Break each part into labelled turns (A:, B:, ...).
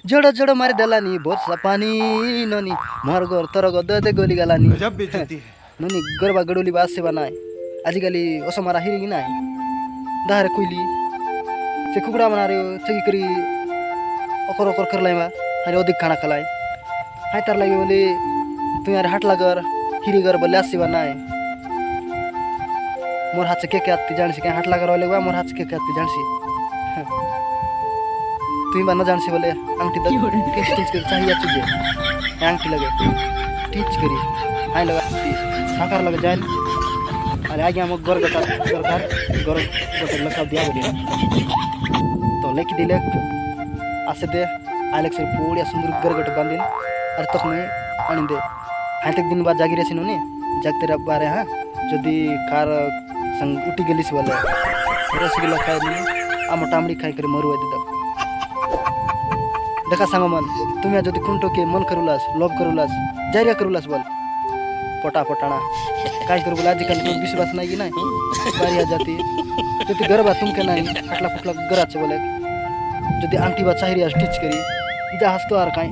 A: जोड़ो जोड़ो मारी देलानी भोज पानी ननी मोर गोर तर गो दे गोली गालानी
B: गजब बेइज्जती है।
A: ननी गरबा गडोली बास से बनाए आजिकली ओसो मारा हिरिगी नाय दाहरे कुइली से कुकड़ा बना रहे हो चगी करी ओकर ओकर कर लाइमा अरे अधिक खाना खलाय हाय तार लगे बोले तू यार हट लगर हिरी गर बोले आसी बनाए मोर हाथ से के आती जान से के हट लगर वाले मोर हाथ से के आती जान से तुम बना जान से बोले अंगठी दग टीच टीच कर चाहिए चुके अंगठी लगे टीच करी हाय लगा साकार लगे जान अरे आगे हम गोर गटा गोर लगा दिया बोले तो लेके दिले आसे दे आलेक्स पूरी सुंदर गरगट बांधिन अरे तक में अनिंदे हाय तक दिन बाद जागी रेसिन नी जागते रब बारे हां जदी कार संग उठी गेलिस बोले रसगुल्ला खाय नी आम टामड़ी खाय करे मरुआ दे देखा सांगमन तुम्हें जदि कुंटो के मन करुलास लोभ करुलास जारिया करुलास बोल पटा पटाना काय करू बोला आजकल तो विश्वास नहीं कि नहीं बारिया जाती तो ती गरबा तुमके नहीं फटला फटला गराचे बोले जदि आंटी बा चाहिए स्टिच करी जा हस तो आर काई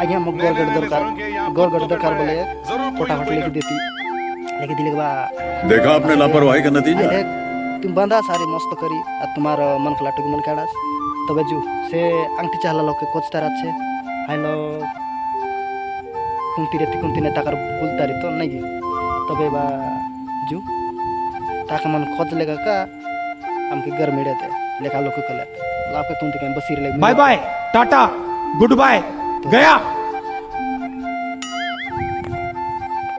A: आगे हम गोरगड़ दरकार बोले पटा फट लेके दिले बा
C: देखा आपने लापरवाही का नतीजा
A: तुम बंदा सारी मस्त करी और तुम्हारा मन खलाटो मन काड़ास तबे जू से आंटी चाहला लोग के कोचता रात से हाइलो कुंती ने ताकर बुलता रही तो नहीं तबे बा जू ताका मन खोज लेगा का हमके घर मेड़े थे लेखा लोग को कले लाप के कुंती के बसीर ले
B: bye bye tata goodbye गया।